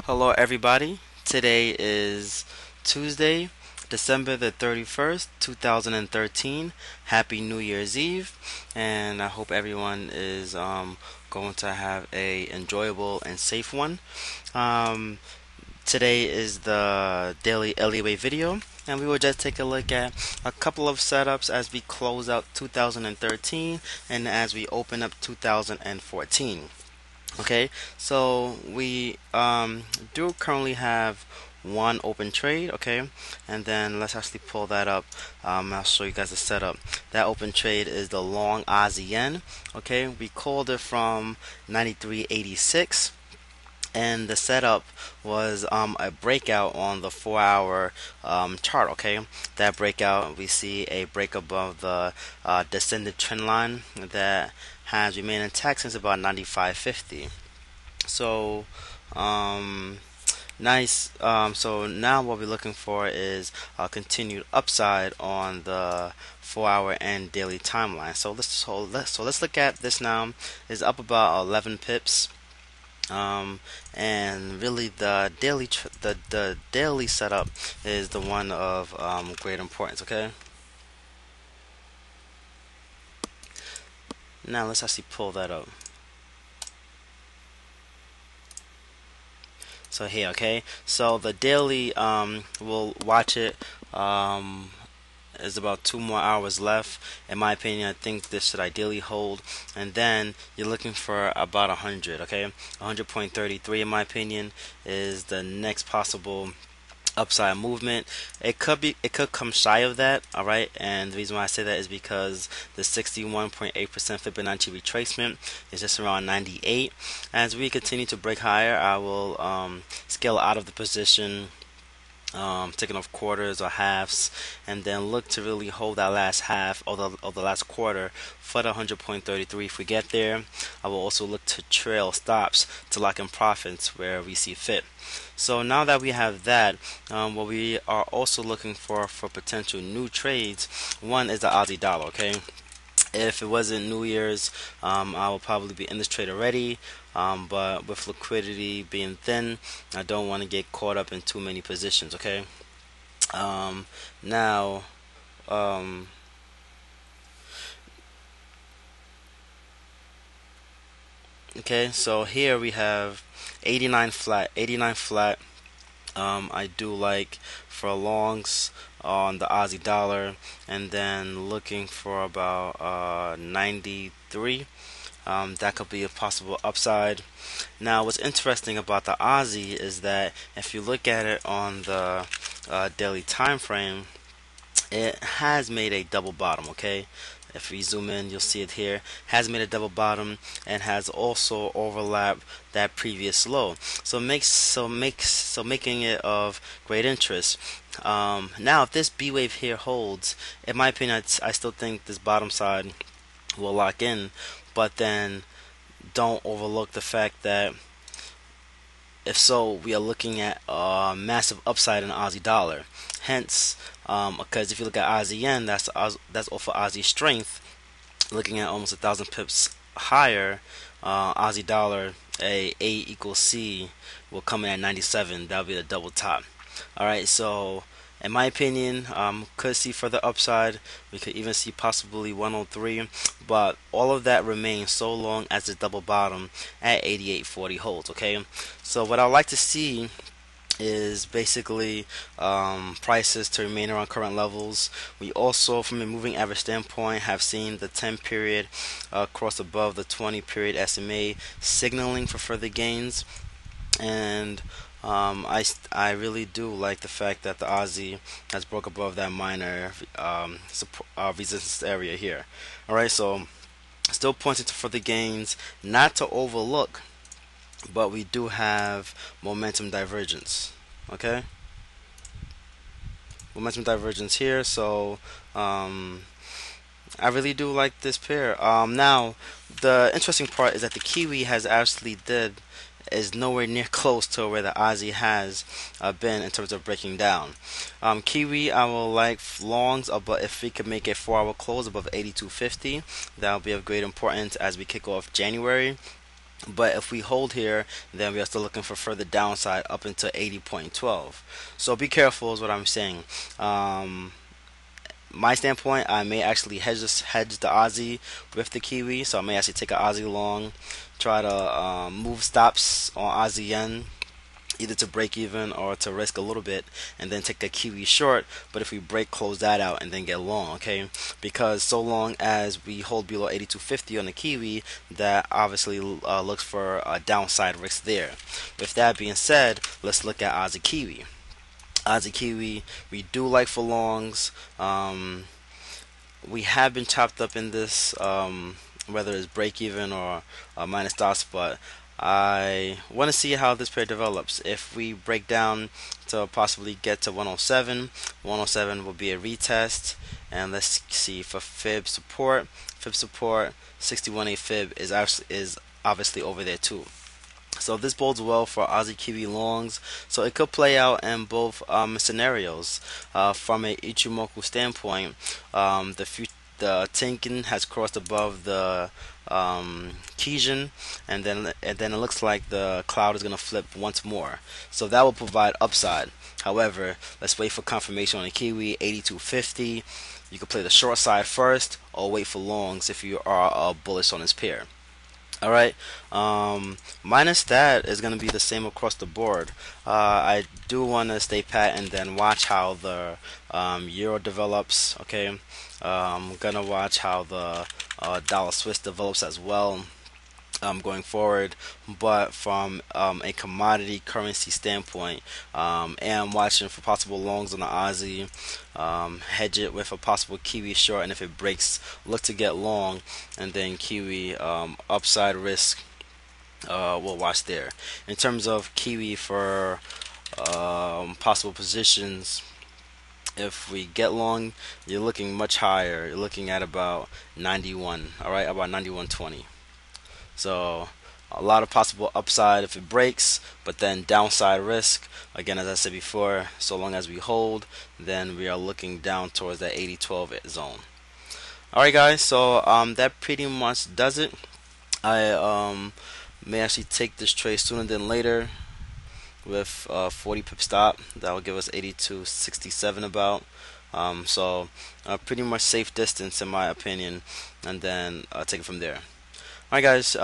Hello, everybody. Today is Tuesday, December the 31st, 2013. Happy New Year's Eve, and I hope everyone is going to have a enjoyable and safe one. Um, Today is the daily Elliottwave video, and we will just take a look at a couple of setups as we close out 2013 and as we open up 2014. Okay, so we do currently have one open trade. Okay, and then let's actually pull that up. I'll show you guys the setup. That open trade is the long Aussie yen. Okay, we called it from 93.86, and the setup was a breakout on the 4-hour chart. Okay, that breakout, we see a break above the descended trend line that has remained intact since about 95.50. So nice. So now what we're looking for is a continued upside on the 4-hour and daily timeline. So let's look at this now. It's up about 11 pips. And really the the daily setup is the one of great importance. Okay, now let's actually pull that up. So here, okay, so the daily, we'll watch it. Is about 2 more hours left. In my opinion, I think this should ideally hold, and then you're looking for about 100. Okay, 100.33 in my opinion is the next possible upside movement. It could come shy of that. All right, and the reason why I say that is because the 61.8% Fibonacci retracement is just around 98. As we continue to break higher, I will scale out of the position, taking off quarters or halves, and then look to really hold that last half or the last quarter for the 100.33. If we get there, I will also look to trail stops to lock in profits where we see fit. So now that we have that, what we are also looking for potential new trades, one is the Aussie dollar. Okay, if it wasn't New Year's, I will probably be in this trade already. But with liquidity being thin, I don't want to get caught up in too many positions. Okay. Now, okay. So here we have 89 flat. 89 flat. I do like for longs on the Aussie dollar, and then looking for about 93. That could be a possible upside. Now, what's interesting about the Aussie is that if you look at it on the daily time frame, it has made a double bottom. Okay, if we zoom in, you'll see it here. Has made a double bottom and has also overlapped that previous low. So making it of great interest. Now, if this B wave here holds, in my opinion, I still think this bottom side will lock in. But then don't overlook the fact that if so, we are looking at a massive upside in the Aussie dollar. Hence, because if you look at Aussie yen, that's off of Aussie strength, looking at almost 1,000 pips higher. Aussie dollar, A equals C will come in at 97. That'll be the double top. All right, so in my opinion, could see further upside. We could even see possibly 103, but all of that remains so long as the double bottom at 88.40 holds. Okay, so what I'd like to see is basically prices to remain around current levels. We also, from a moving average standpoint, have seen the 10 period cross above the 20 period SMA, signaling for further gains. And I really do like the fact that the Aussie has broke above that minor resistance area here. Alright, so still pointing to further gains, not to overlook, but we do have momentum divergence. Okay, momentum divergence here, so I really do like this pair. Now, the interesting part is that the Kiwi is nowhere near close to where the Aussie has been in terms of breaking down. Kiwi, I will like longs, but if we could make a 4-hour close above 82.50, that will be of great importance as we kick off January. But if we hold here, then we are still looking for further downside up into 80.12. So be careful is what I'm saying. My standpoint, I may actually hedge the Aussie with the Kiwi. So I may actually take an Aussie long, try to move stops on Aussie yen, either to break even or to risk a little bit, and then take the Kiwi short. But if we break, close that out and then get long, okay? Because so long as we hold below 82.50 on the Kiwi, that obviously looks for a downside risk there. With that being said, let's look at Aussie Kiwi. Aussie Kiwi, we do like for longs. We have been chopped up in this, whether it's break even or minus dots, but I want to see how this pair develops. If we break down to possibly get to 107, 107 will be a retest. And let's see for fib support. Fib support 61.8 fib is obviously over there too. So this bodes well for Aussie Kiwi longs. So it could play out in both scenarios. From a Ichimoku standpoint, the Tenkin has crossed above the Kijin, and then it looks like the cloud is going to flip once more. So that will provide upside. However, let's wait for confirmation on the Kiwi 82.50. You could play the short side first, or wait for longs if you are bullish on this pair. Alright, minus that is going to be the same across the board. I do want to stay pat and then watch how the euro develops. Okay, I'm going to watch how the dollar Swiss develops as well going forward. But from a commodity currency standpoint, am watching for possible longs on the Aussie, hedge it with a possible Kiwi short, and if it breaks, look to get long, and then Kiwi upside risk, we'll watch there. In terms of Kiwi for possible positions, if we get long, you're looking much higher. You're looking at about 91, alright, about 91.20. So a lot of possible upside if it breaks, but then downside risk. Again, as I said before, so long as we hold, then we are looking down towards that 80.12 zone. Alright guys, so that pretty much does it. I may actually take this trade sooner than later with 40 pip stop. That will give us 82.67 about. So pretty much safe distance in my opinion, and then I'll take it from there. Alright guys,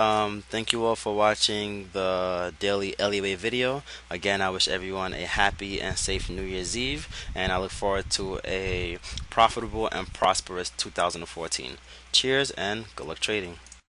thank you all for watching the daily Elliottwave video. Again, I wish everyone a happy and safe New Year's Eve, and I look forward to a profitable and prosperous 2014. Cheers and good luck trading.